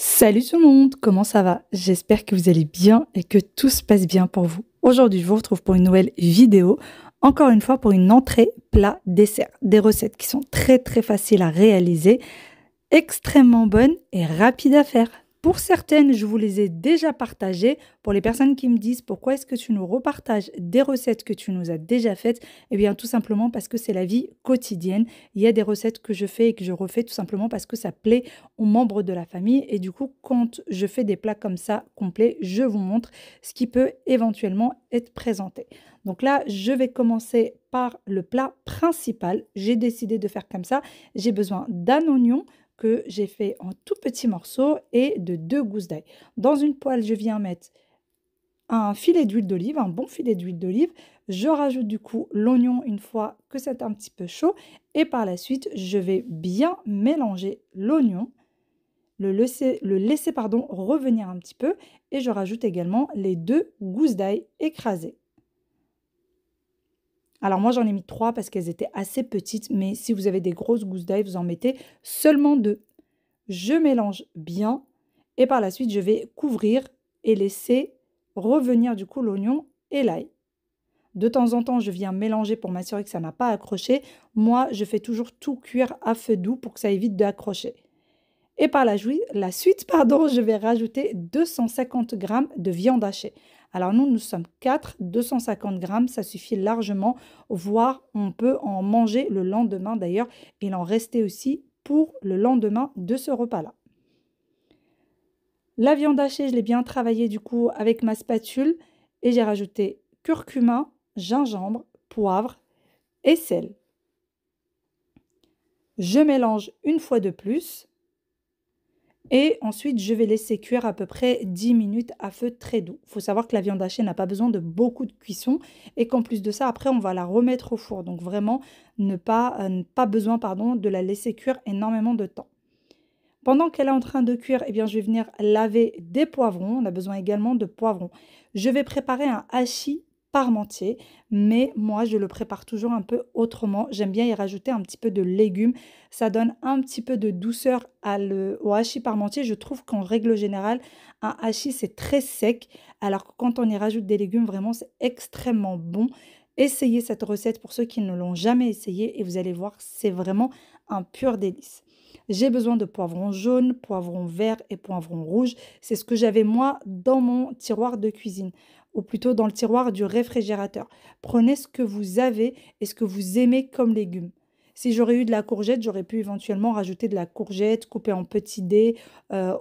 Salut tout le monde, comment ça va? J'espère que vous allez bien et que tout se passe bien pour vous. Aujourd'hui, je vous retrouve pour une nouvelle vidéo, encore une fois pour une entrée, plat, dessert. Des recettes qui sont très faciles à réaliser, extrêmement bonnes et rapides à faire. Pour certaines, je vous les ai déjà partagées. Pour les personnes qui me disent pourquoi est-ce que tu nous repartages des recettes que tu nous as déjà faites, eh bien tout simplement parce que c'est la vie quotidienne. Il y a des recettes que je fais et que je refais tout simplement parce que ça plaît aux membres de la famille. Et du coup, quand je fais des plats comme ça complets, je vous montre ce qui peut éventuellement être présenté. Donc là, je vais commencer par le plat principal. J'ai décidé de faire comme ça. J'ai besoin d'un oignon que j'ai fait en tout petits morceaux et de 2 gousses d'ail. Dans une poêle, je viens mettre un filet d'huile d'olive, un bon filet d'huile d'olive. Je rajoute du coup l'oignon une fois que c'est un petit peu chaud et par la suite, je vais bien mélanger l'oignon, le laisser revenir un petit peu et je rajoute également les 2 gousses d'ail écrasées. Alors moi j'en ai mis 3 parce qu'elles étaient assez petites, mais si vous avez des grosses gousses d'ail, vous en mettez seulement 2. Je mélange bien et par la suite je vais couvrir et laisser revenir du coup l'oignon et l'ail. De temps en temps je viens mélanger pour m'assurer que ça n'a pas accroché. Moi je fais toujours tout cuire à feu doux pour que ça évite d'accrocher. Et par la suite, je vais rajouter 250 g de viande hachée. Alors nous sommes 4, 250 g, ça suffit largement, voire on peut en manger le lendemain d'ailleurs. Il en restait aussi pour le lendemain de ce repas-là. La viande hachée, je l'ai bien travaillée du coup avec ma spatule et j'ai rajouté curcuma, gingembre, poivre et sel. Je mélange une fois de plus. Et ensuite, je vais laisser cuire à peu près 10 minutes à feu très doux. Il faut savoir que la viande hachée n'a pas besoin de beaucoup de cuisson et qu'en plus de ça, après, on va la remettre au four. Donc vraiment, pas besoin de la laisser cuire énormément de temps. Pendant qu'elle est en train de cuire, eh bien, je vais venir laver des poivrons. On a besoin également de poivrons. Je vais préparer un hachis parmentier, mais moi je le prépare toujours un peu autrement. J'aime bien y rajouter un petit peu de légumes, ça donne un petit peu de douceur au hachis parmentier. Je trouve qu'en règle générale un hachis c'est très sec, alors que quand on y rajoute des légumes vraiment c'est extrêmement bon. Essayez cette recette pour ceux qui ne l'ont jamais essayé et vous allez voir c'est vraiment un pur délice. J'ai besoin de poivrons jaunes, poivrons verts et poivrons rouges. C'est ce que j'avais moi dans mon tiroir de cuisine, ou plutôt dans le tiroir du réfrigérateur. Prenez ce que vous avez et ce que vous aimez comme légumes. Si j'aurais eu de la courgette, j'aurais pu éventuellement rajouter de la courgette coupée en petits dés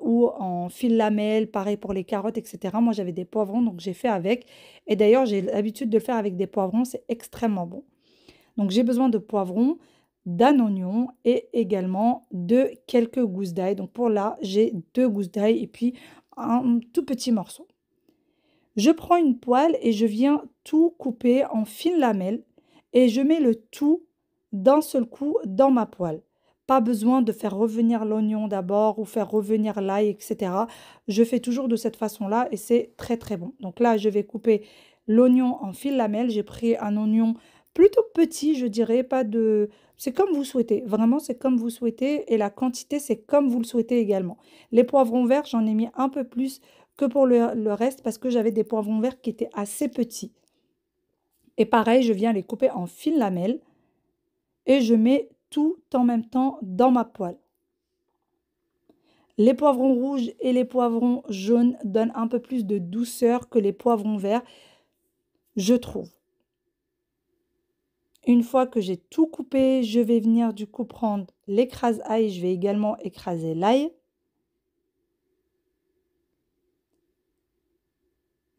ou en fil lamelles, pareil pour les carottes, etc. Moi, j'avais des poivrons, donc j'ai fait avec. Et d'ailleurs, j'ai l'habitude de le faire avec des poivrons, c'est extrêmement bon. Donc, j'ai besoin de poivrons, d'un oignon et également de quelques gousses d'ail. Donc, pour là, j'ai 2 gousses d'ail et puis un tout petit morceau. Je prends une poêle et je viens tout couper en fines lamelles et je mets le tout d'un seul coup dans ma poêle. Pas besoin de faire revenir l'oignon d'abord ou faire revenir l'ail, etc. Je fais toujours de cette façon-là et c'est très bon. Donc là, je vais couper l'oignon en fines lamelles. J'ai pris un oignon plutôt petit, je dirais, c'est comme vous souhaitez. Vraiment, c'est comme vous souhaitez et la quantité, c'est comme vous le souhaitez également. Les poivrons verts, j'en ai mis un peu plus que pour le reste parce que j'avais des poivrons verts qui étaient assez petits. Et pareil, je viens les couper en fines lamelles et je mets tout en même temps dans ma poêle. Les poivrons rouges et les poivrons jaunes donnent un peu plus de douceur que les poivrons verts, je trouve. Une fois que j'ai tout coupé, je vais venir du coup prendre l'écrase-ail, je vais également écraser l'ail.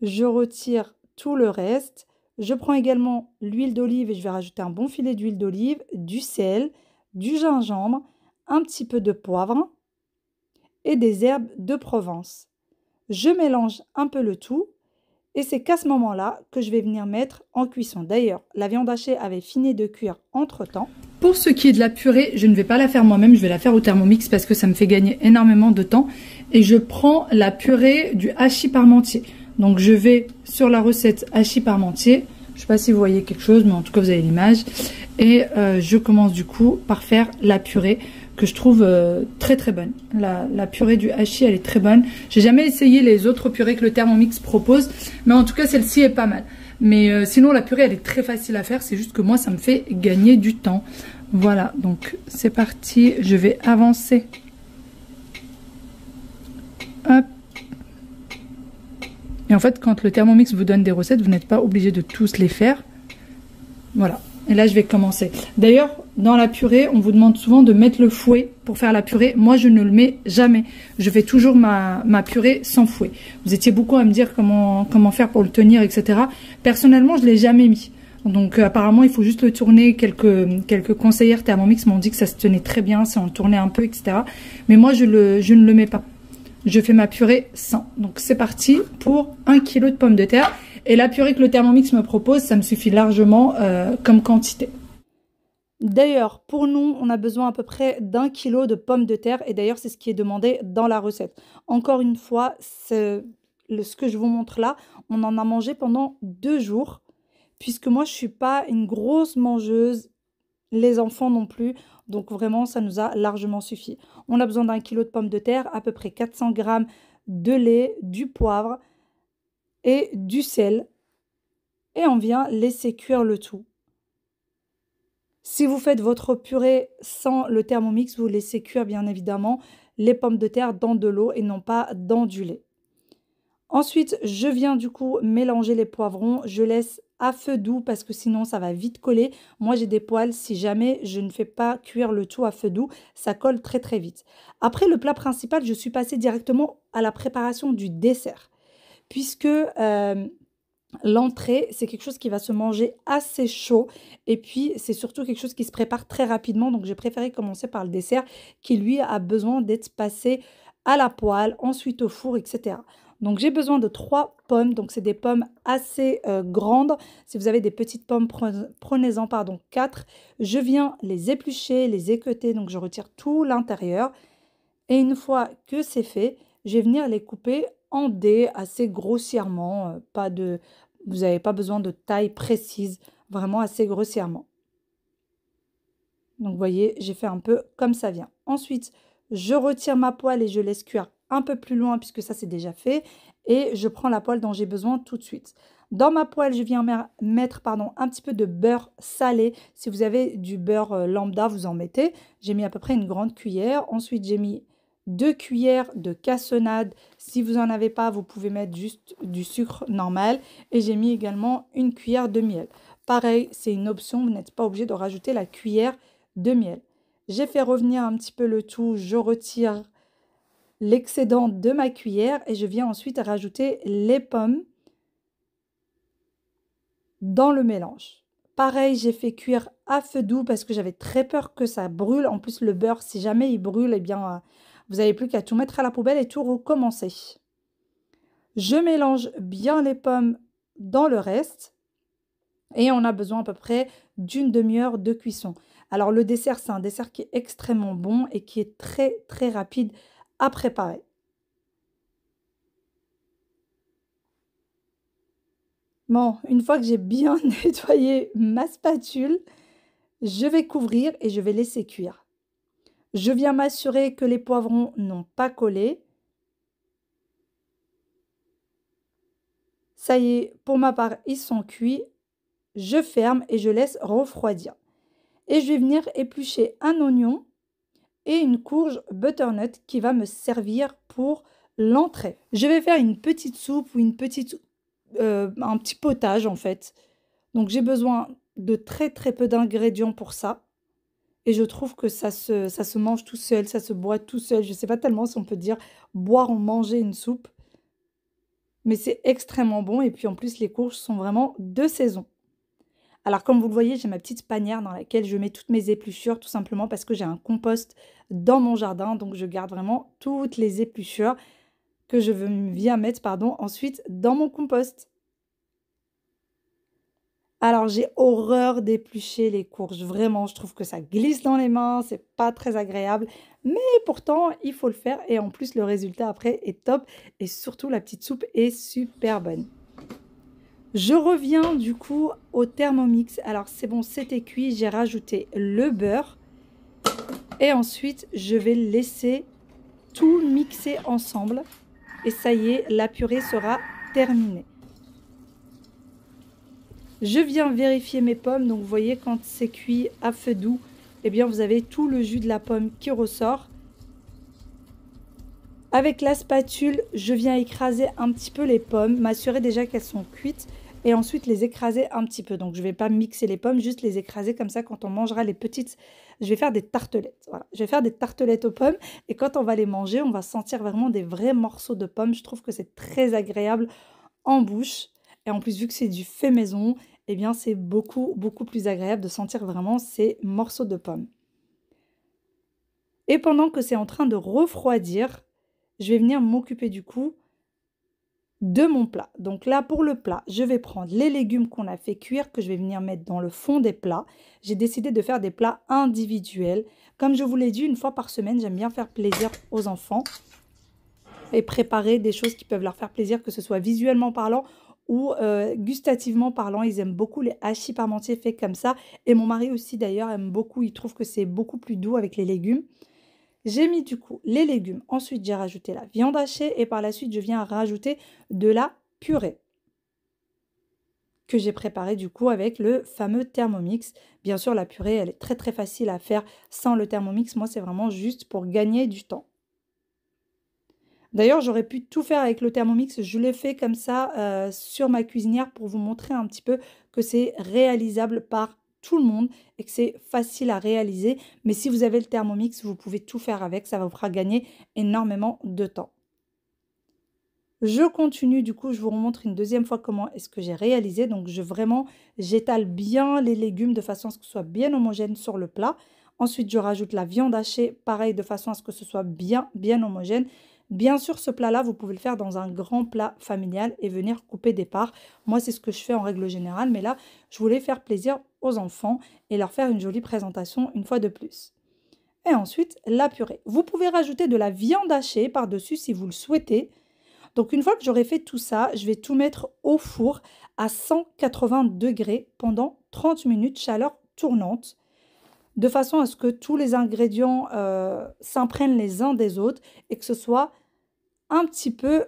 Je retire tout le reste. Je prends également l'huile d'olive et je vais rajouter un bon filet d'huile d'olive, du sel, du gingembre, un petit peu de poivre et des herbes de Provence. Je mélange un peu le tout et c'est qu'à ce moment-là que je vais venir mettre en cuisson. D'ailleurs, la viande hachée avait fini de cuire entre-temps. Pour ce qui est de la purée, je ne vais pas la faire moi-même, je vais la faire au Thermomix parce que ça me fait gagner énormément de temps. Et je prends la purée du hachis parmentier. Donc je vais sur la recette hachis parmentier. Je ne sais pas si vous voyez quelque chose, mais en tout cas vous avez l'image. Et je commence du coup par faire la purée que je trouve très très bonne. La purée du hachis, elle est très bonne. J'ai jamais essayé les autres purées que le Thermomix propose, mais en tout cas celle-ci est pas mal. Mais sinon la purée elle est très facile à faire, c'est juste que moi ça me fait gagner du temps. Voilà, donc c'est parti, je vais avancer. Hop. Et en fait quand le Thermomix vous donne des recettes, vous n'êtes pas obligé de tous les faire. Voilà, et là je vais commencer. D'ailleurs, dans la purée, on vous demande souvent de mettre le fouet pour faire la purée. Moi, je ne le mets jamais. Je fais toujours ma purée sans fouet. Vous étiez beaucoup à me dire comment faire pour le tenir, etc. Personnellement, je ne l'ai jamais mis. Donc apparemment, il faut juste le tourner. Quelques conseillères Thermomix m'ont dit que ça se tenait très bien si on le tournait un peu, etc. Mais moi, je ne le mets pas. Je fais ma purée sans. Donc c'est parti pour 1 kg de pommes de terre. Et la purée que le Thermomix me propose, ça me suffit largement comme quantité. D'ailleurs, pour nous, on a besoin à peu près d'1 kg de pommes de terre. Et d'ailleurs, c'est ce qui est demandé dans la recette. Encore une fois, ce que je vous montre là, on en a mangé pendant 2 jours. Puisque moi, je ne suis pas une grosse mangeuse. Les enfants non plus. Donc vraiment, ça nous a largement suffi. On a besoin d'1 kg de pommes de terre, à peu près 400 g de lait, du poivre et du sel. Et on vient laisser cuire le tout. Si vous faites votre purée sans le Thermomix, vous laissez cuire bien évidemment les pommes de terre dans de l'eau et non pas dans du lait. Ensuite, je viens du coup mélanger les poivrons. Je laisse à feu doux parce que sinon ça va vite coller. Moi j'ai des poêles, si jamais je ne fais pas cuire le tout à feu doux, ça colle très très vite. Après le plat principal, je suis passée directement à la préparation du dessert. Puisque l'entrée, c'est quelque chose qui va se manger assez chaud et puis c'est surtout quelque chose qui se prépare très rapidement. Donc j'ai préféré commencer par le dessert qui lui a besoin d'être passé à la poêle, ensuite au four, etc. Donc j'ai besoin de 3 pommes, donc c'est des pommes assez grandes. Si vous avez des petites pommes, prenez-en 4. Je viens les éplucher, les équeuter, donc je retire tout l'intérieur. Et une fois que c'est fait, je vais venir les couper en dés assez grossièrement. Vous n'avez pas besoin de taille précise, vraiment assez grossièrement. Donc vous voyez, j'ai fait un peu comme ça vient. Ensuite, je retire ma poêle et je laisse cuire un peu plus loin puisque ça c'est déjà fait. Et je prends la poêle dont j'ai besoin tout de suite. Dans ma poêle, je viens mettre un petit peu de beurre salé. Si vous avez du beurre lambda, vous en mettez. J'ai mis à peu près une grande cuillère. Ensuite, j'ai mis 2 cuillères de cassonade. Si vous n'en avez pas, vous pouvez mettre juste du sucre normal. Et j'ai mis également une cuillère de miel. Pareil, c'est une option. Vous n'êtes pas obligé de rajouter la cuillère de miel. J'ai fait revenir un petit peu le tout. Je retire l'excédent de ma cuillère et je viens ensuite rajouter les pommes dans le mélange. Pareil, j'ai fait cuire à feu doux parce que j'avais très peur que ça brûle. En plus, le beurre, si jamais il brûle, eh bien, vous n'avez plus qu'à tout mettre à la poubelle et tout recommencer. Je mélange bien les pommes dans le reste et on a besoin à peu près d'une demi-heure de cuisson. Alors, le dessert, c'est un dessert qui est extrêmement bon et qui est très, très rapide à préparer. Bon, une fois que j'ai bien nettoyé ma spatule, je vais couvrir et je vais laisser cuire. Je viens m'assurer que les poivrons n'ont pas collé. Ça y est, pour ma part, ils sont cuits. Je ferme et je laisse refroidir. Et je vais venir éplucher un oignon et une courge butternut qui va me servir pour l'entrée. Je vais faire une petite soupe ou un petit potage en fait. Donc j'ai besoin de très très peu d'ingrédients pour ça. Et je trouve que ça se mange tout seul, ça se boit tout seul. Je ne sais pas tellement si on peut dire boire ou manger une soupe. Mais c'est extrêmement bon. Et puis en plus, les courges sont vraiment de saison. Alors comme vous le voyez, j'ai ma petite panière dans laquelle je mets toutes mes épluchures. Tout simplement parce que j'ai un compost dans mon jardin. Donc je garde vraiment toutes les épluchures que je viens mettre ensuite dans mon compost. Alors, j'ai horreur d'éplucher les courges. Vraiment, je trouve que ça glisse dans les mains, c'est pas très agréable. Mais pourtant, il faut le faire. Et en plus, le résultat après est top. Et surtout, la petite soupe est super bonne. Je reviens du coup au Thermomix. Alors, c'est bon, c'était cuit. J'ai rajouté le beurre. Et ensuite, je vais laisser tout mixer ensemble. Et ça y est, la purée sera terminée. Je viens vérifier mes pommes. Donc, vous voyez, quand c'est cuit à feu doux, eh bien, vous avez tout le jus de la pomme qui ressort. Avec la spatule, je viens écraser un petit peu les pommes, m'assurer déjà qu'elles sont cuites et ensuite les écraser un petit peu. Donc, je ne vais pas mixer les pommes, juste les écraser comme ça quand on mangera les petites. Je vais faire des tartelettes. Voilà. Je vais faire des tartelettes aux pommes et quand on va les manger, on va sentir vraiment des vrais morceaux de pommes. Je trouve que c'est très agréable en bouche. Et en plus, vu que c'est du fait maison, eh bien, c'est beaucoup, beaucoup plus agréable de sentir vraiment ces morceaux de pommes. Et pendant que c'est en train de refroidir, je vais venir m'occuper du coup de mon plat. Donc là, pour le plat, je vais prendre les légumes qu'on a fait cuire, que je vais venir mettre dans le fond des plats. J'ai décidé de faire des plats individuels. Comme je vous l'ai dit, une fois par semaine, j'aime bien faire plaisir aux enfants et préparer des choses qui peuvent leur faire plaisir, que ce soit visuellement parlant ou gustativement parlant. Ils aiment beaucoup les hachis parmentiers faits comme ça. Et mon mari aussi d'ailleurs aime beaucoup, il trouve que c'est beaucoup plus doux avec les légumes. J'ai mis du coup les légumes, ensuite j'ai rajouté la viande hachée et par la suite je viens rajouter de la purée que j'ai préparée du coup avec le fameux Thermomix. Bien sûr la purée elle est très très facile à faire sans le Thermomix, moi c'est vraiment juste pour gagner du temps. D'ailleurs j'aurais pu tout faire avec le Thermomix, je l'ai fait comme ça sur ma cuisinière pour vous montrer un petit peu que c'est réalisable par tout le monde et que c'est facile à réaliser. Mais si vous avez le Thermomix, vous pouvez tout faire avec, ça vous fera gagner énormément de temps. Je continue, du coup, je vous remontre une deuxième fois comment est-ce que j'ai réalisé. Donc, j'étale bien les légumes de façon à ce que ce soit bien homogène sur le plat. Ensuite, je rajoute la viande hachée, pareil, de façon à ce que ce soit bien, bien homogène. Bien sûr, ce plat-là, vous pouvez le faire dans un grand plat familial et venir couper des parts. Moi, c'est ce que je fais en règle générale, mais là, je voulais faire plaisir aux enfants et leur faire une jolie présentation une fois de plus. Et ensuite, la purée. Vous pouvez rajouter de la viande hachée par-dessus si vous le souhaitez. Donc, une fois que j'aurai fait tout ça, je vais tout mettre au four à 180 degrés pendant 30 minutes, chaleur tournante, de façon à ce que tous les ingrédients s'imprègnent les uns des autres et que ce soit un petit peu,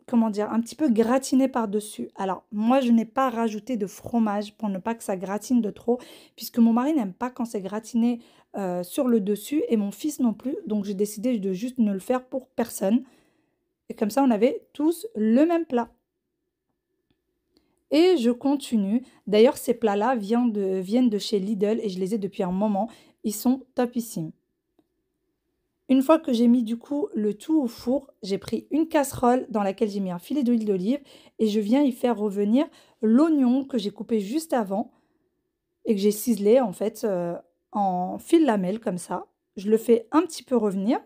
comment dire, un petit peu gratiné par-dessus. Alors, moi, je n'ai pas rajouté de fromage pour ne pas que ça gratine de trop, puisque mon mari n'aime pas quand c'est gratiné sur le dessus et mon fils non plus. Donc, j'ai décidé de juste ne le faire pour personne. Et comme ça, on avait tous le même plat. Et je continue. D'ailleurs, ces plats-là viennent de chez Lidl et je les ai depuis un moment. Ils sont topissimes. Une fois que j'ai mis du coup le tout au four, j'ai pris une casserole dans laquelle j'ai mis un filet d'huile d'olive et je viens y faire revenir l'oignon que j'ai coupé juste avant et que j'ai ciselé en fait en fil lamelle comme ça. Je le fais un petit peu revenir.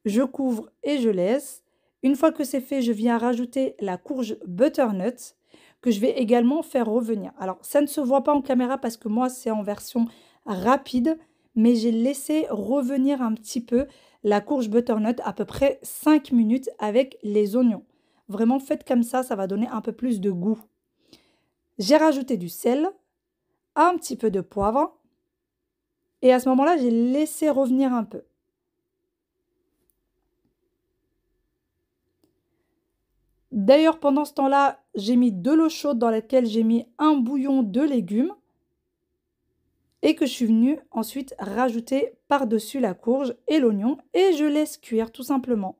Je couvre et je laisse. Une fois que c'est fait, je viens rajouter la courge butternut que je vais également faire revenir. Alors, ça ne se voit pas en caméra parce que moi, c'est en version rapide, mais j'ai laissé revenir un petit peu la courge butternut à peu près 5 minutes avec les oignons. Vraiment, faites comme ça va donner un peu plus de goût. J'ai rajouté du sel, un petit peu de poivre et à ce moment-là, j'ai laissé revenir un peu. D'ailleurs, pendant ce temps-là, j'ai mis de l'eau chaude dans laquelle j'ai mis un bouillon de légumes et que je suis venue ensuite rajouter par-dessus la courge et l'oignon et je laisse cuire tout simplement.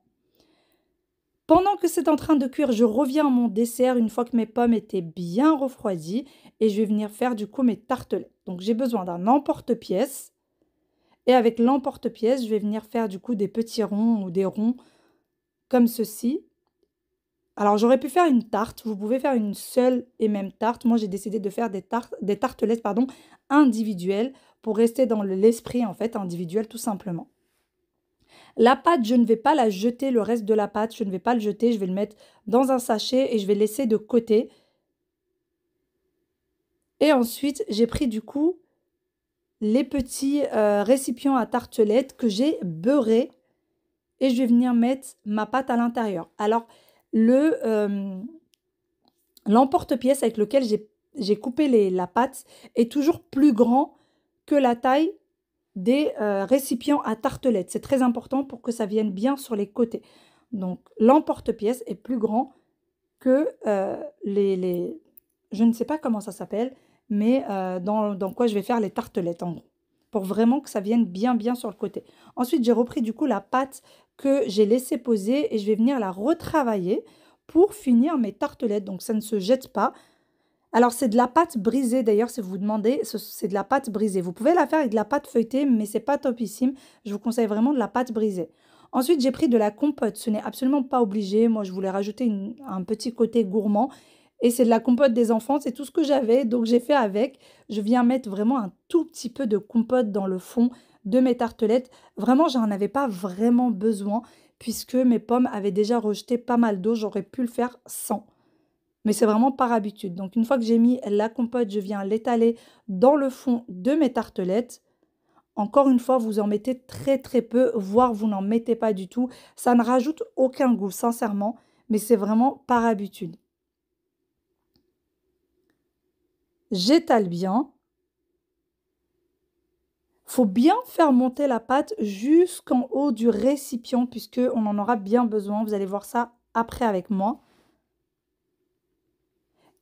Pendant que c'est en train de cuire, je reviens à mon dessert une fois que mes pommes étaient bien refroidies et je vais venir faire du coup mes tartelettes. Donc j'ai besoin d'un emporte-pièce et avec l'emporte-pièce, je vais venir faire du coup des petits ronds ou des ronds comme ceci. Alors, j'aurais pu faire une tarte. Vous pouvez faire une seule et même tarte. Moi, j'ai décidé de faire des tartelettes pardon, individuelles pour rester dans l'esprit en fait individuel tout simplement. La pâte, je ne vais pas la jeter, le reste de la pâte, je ne vais pas le jeter. Je vais le mettre dans un sachet et je vais laisser de côté. Et ensuite, j'ai pris du coup les petits récipients à tartelettes que j'ai beurrés et je vais venir mettre ma pâte à l'intérieur. Alors, l'emporte-pièce avec lequel j'ai coupé la pâte est toujours plus grand que la taille des récipients à tartelettes. C'est très important pour que ça vienne bien sur les côtés. Donc l'emporte-pièce est plus grand que je ne sais pas comment ça s'appelle, mais dans quoi je vais faire les tartelettes en gros, pour vraiment que ça vienne bien bien sur le côté. Ensuite, j'ai repris du coup la pâte que j'ai laissée poser et je vais venir la retravailler pour finir mes tartelettes. Donc ça ne se jette pas. Alors c'est de la pâte brisée d'ailleurs, si vous vous demandez, c'est de la pâte brisée. Vous pouvez la faire avec de la pâte feuilletée, mais c'est pas topissime. Je vous conseille vraiment de la pâte brisée. Ensuite, j'ai pris de la compote. Ce n'est absolument pas obligé. Moi, je voulais rajouter un petit côté gourmand. Et c'est de la compote des enfants, c'est tout ce que j'avais. Donc j'ai fait avec. Je viens mettre vraiment un tout petit peu de compote dans le fond de mes tartelettes. Vraiment, j'en avais pas vraiment besoin puisque mes pommes avaient déjà rejeté pas mal d'eau. J'aurais pu le faire sans. Mais c'est vraiment par habitude. Donc une fois que j'ai mis la compote, je viens l'étaler dans le fond de mes tartelettes. Encore une fois, vous en mettez très très peu, voire vous n'en mettez pas du tout. Ça ne rajoute aucun goût, sincèrement, mais c'est vraiment par habitude. J'étale bien. Faut bien faire monter la pâte jusqu'en haut du récipient puisqu'on en aura bien besoin. Vous allez voir ça après avec moi.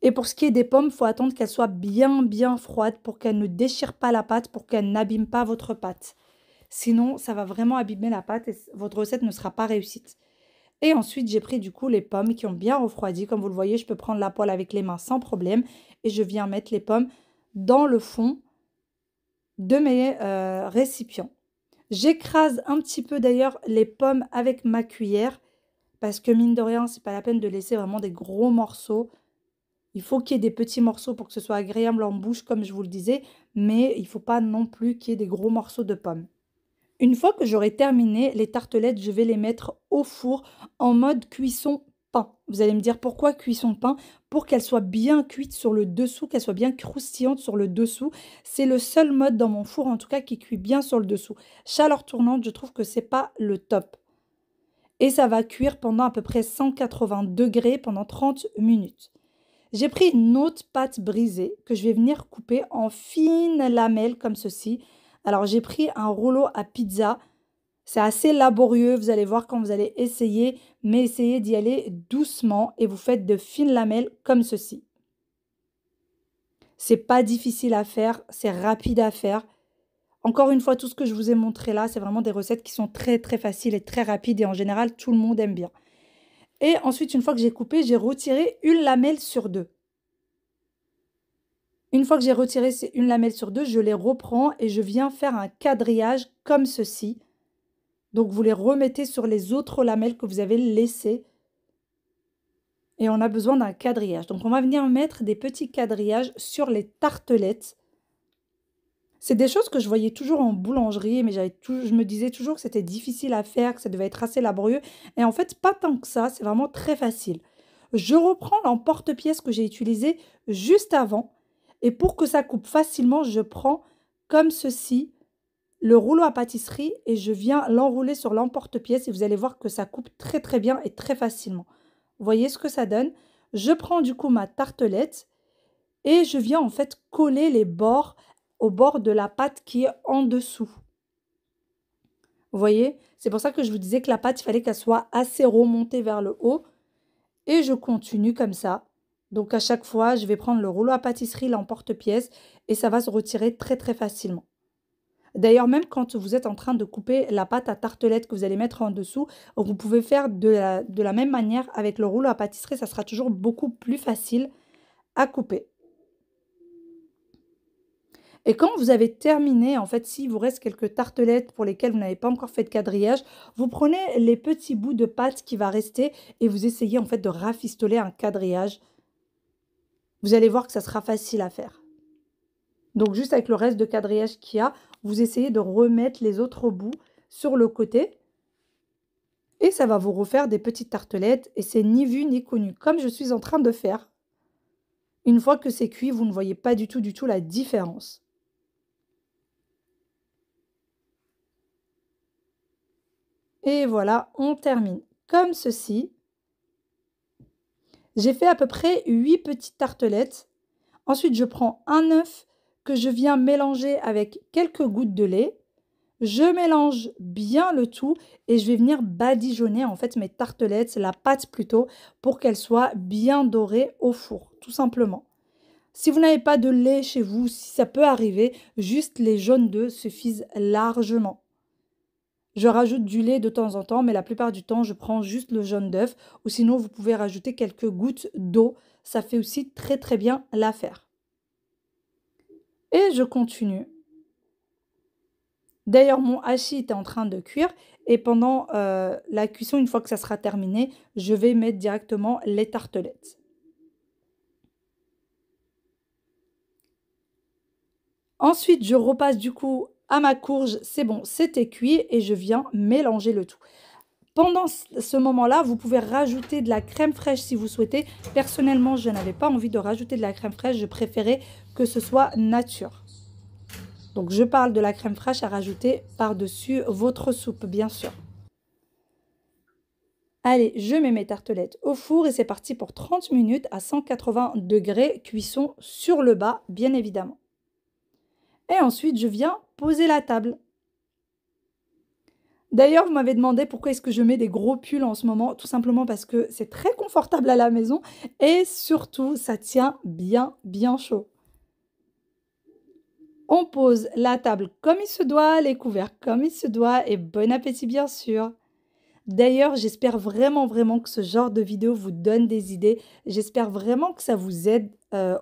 Et pour ce qui est des pommes, il faut attendre qu'elles soient bien bien froides pour qu'elles ne déchirent pas la pâte, pour qu'elles n'abîment pas votre pâte. Sinon, ça va vraiment abîmer la pâte et votre recette ne sera pas réussite. Et ensuite, j'ai pris du coup les pommes qui ont bien refroidi. Comme vous le voyez, je peux prendre la poêle avec les mains sans problème. Et je viens mettre les pommes dans le fond de mes récipients. J'écrase un petit peu d'ailleurs les pommes avec ma cuillère parce que mine de rien, c'est pas la peine de laisser vraiment des gros morceaux. Il faut qu'il y ait des petits morceaux pour que ce soit agréable en bouche, comme je vous le disais, mais il ne faut pas non plus qu'il y ait des gros morceaux de pommes. Une fois que j'aurai terminé les tartelettes, je vais les mettre au four en mode cuisson pain. Vous allez me dire pourquoi cuisson pain? Pour qu'elles soient bien cuites sur le dessous, qu'elles soient bien croustillantes sur le dessous. C'est le seul mode dans mon four en tout cas qui cuit bien sur le dessous. Chaleur tournante, je trouve que c'est pas le top. Et ça va cuire pendant à peu près 180 degrés pendant 30 minutes. J'ai pris une autre pâte brisée que je vais venir couper en fines lamelles comme ceci. Alors j'ai pris un rouleau à pizza. C'est assez laborieux, vous allez voir quand vous allez essayer, mais essayez d'y aller doucement et vous faites de fines lamelles comme ceci. C'est pas difficile à faire, c'est rapide à faire. Encore une fois, tout ce que je vous ai montré là, c'est vraiment des recettes qui sont très très faciles et très rapides et en général, tout le monde aime bien. Et ensuite, une fois que j'ai coupé, j'ai retiré une lamelle sur deux. Une fois que j'ai retiré une lamelle sur deux, je les reprends et je viens faire un quadrillage comme ceci. Donc, vous les remettez sur les autres lamelles que vous avez laissées. Et on a besoin d'un quadrillage. Donc, on va venir mettre des petits quadrillages sur les tartelettes. C'est des choses que je voyais toujours en boulangerie, mais je me disais toujours que c'était difficile à faire, que ça devait être assez laborieux. Et en fait, pas tant que ça, c'est vraiment très facile. Je reprends l'emporte-pièce que j'ai utilisé juste avant. Et pour que ça coupe facilement, je prends comme ceci le rouleau à pâtisserie et je viens l'enrouler sur l'emporte-pièce et vous allez voir que ça coupe très très bien et très facilement. Vous voyez ce que ça donne? Je prends du coup ma tartelette et je viens en fait coller les bords au bord de la pâte qui est en dessous. Vous voyez? C'est pour ça que je vous disais que la pâte, il fallait qu'elle soit assez remontée vers le haut. Et je continue comme ça. Donc à chaque fois, je vais prendre le rouleau à pâtisserie, l'emporte-pièce, et ça va se retirer très très facilement. D'ailleurs, même quand vous êtes en train de couper la pâte à tartelette que vous allez mettre en dessous, vous pouvez faire de la même manière avec le rouleau à pâtisserie, ça sera toujours beaucoup plus facile à couper. Et quand vous avez terminé, en fait, s'il vous reste quelques tartelettes pour lesquelles vous n'avez pas encore fait de quadrillage, vous prenez les petits bouts de pâte qui va rester et vous essayez en fait de rafistoler un quadrillage. Vous allez voir que ça sera facile à faire. Donc juste avec le reste de quadrillage qu'il y a, vous essayez de remettre les autres bouts sur le côté. Et ça va vous refaire des petites tartelettes et c'est ni vu ni connu, comme je suis en train de faire. Une fois que c'est cuit, vous ne voyez pas du tout la différence. Et voilà, on termine comme ceci. J'ai fait à peu près 8 petites tartelettes. Ensuite, je prends un œuf que je viens mélanger avec quelques gouttes de lait. Je mélange bien le tout et je vais venir badigeonner en fait mes tartelettes, la pâte plutôt, pour qu'elle soit bien dorée au four, tout simplement. Si vous n'avez pas de lait chez vous, si ça peut arriver, juste les jaunes d'œufs suffisent largement. Je rajoute du lait de temps en temps, mais la plupart du temps, je prends juste le jaune d'œuf ou sinon vous pouvez rajouter quelques gouttes d'eau. Ça fait aussi très très bien l'affaire. Et je continue. D'ailleurs, mon hachis était en train de cuire et pendant la cuisson, une fois que ça sera terminé, je vais mettre directement les tartelettes. Ensuite, je repasse du coup à ma courge, c'est bon, c'était cuit et je viens mélanger le tout. Pendant ce moment-là, vous pouvez rajouter de la crème fraîche si vous souhaitez. Personnellement, je n'avais pas envie de rajouter de la crème fraîche, je préférais que ce soit nature. Donc, je parle de la crème fraîche à rajouter par-dessus votre soupe, bien sûr. Allez, je mets mes tartelettes au four et c'est parti pour 30 minutes à 180 degrés, cuisson sur le bas, bien évidemment. Et ensuite, je viens poser la table. D'ailleurs, vous m'avez demandé pourquoi est-ce que je mets des gros pulls en ce moment. Tout simplement parce que c'est très confortable à la maison et surtout, ça tient bien, bien chaud. On pose la table comme il se doit, les couverts comme il se doit et bon appétit bien sûr. D'ailleurs, j'espère vraiment, vraiment que ce genre de vidéo vous donne des idées. J'espère vraiment que ça vous aide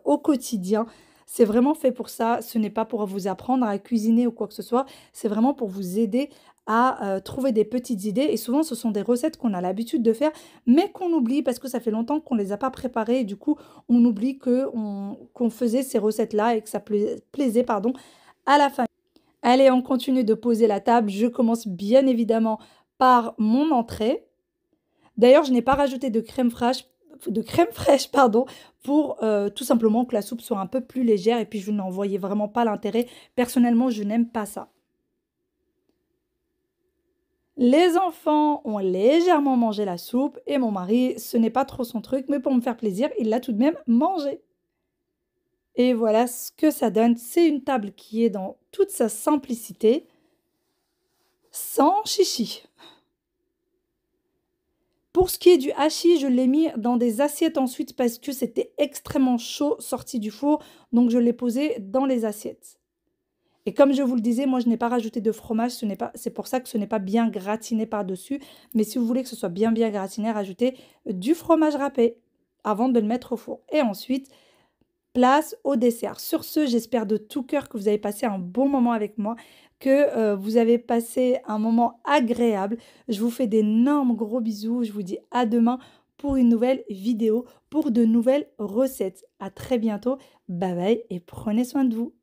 au quotidien. C'est vraiment fait pour ça. Ce n'est pas pour vous apprendre à cuisiner ou quoi que ce soit. C'est vraiment pour vous aider à trouver des petites idées. Et souvent, ce sont des recettes qu'on a l'habitude de faire, mais qu'on oublie parce que ça fait longtemps qu'on ne les a pas préparées. Et du coup, on oublie qu'on faisait ces recettes-là et que ça plaisait pardon, à la famille. Allez, on continue de poser la table. Je commence bien évidemment par mon entrée. D'ailleurs, je n'ai pas rajouté de crème fraîche pardon, pour tout simplement que la soupe soit un peu plus légère et puis je n'en voyais vraiment pas l'intérêt. Personnellement, je n'aime pas ça. Les enfants ont légèrement mangé la soupe et mon mari, ce n'est pas trop son truc, mais pour me faire plaisir, il l'a tout de même mangé. Et voilà ce que ça donne. C'est une table qui est dans toute sa simplicité, sans chichi. Pour ce qui est du hachis, je l'ai mis dans des assiettes ensuite parce que c'était extrêmement chaud sorti du four. Donc je l'ai posé dans les assiettes. Et comme je vous le disais, moi je n'ai pas rajouté de fromage. C'est pour ça que ce n'est pas bien gratiné par-dessus. Mais si vous voulez que ce soit bien bien gratiné, rajoutez du fromage râpé avant de le mettre au four. Et ensuite, place au dessert. Sur ce, j'espère de tout cœur que vous avez passé un bon moment avec moi, que vous avez passé un moment agréable. Je vous fais d'énormes gros bisous. Je vous dis à demain pour une nouvelle vidéo, pour de nouvelles recettes. À très bientôt. Bye bye et prenez soin de vous.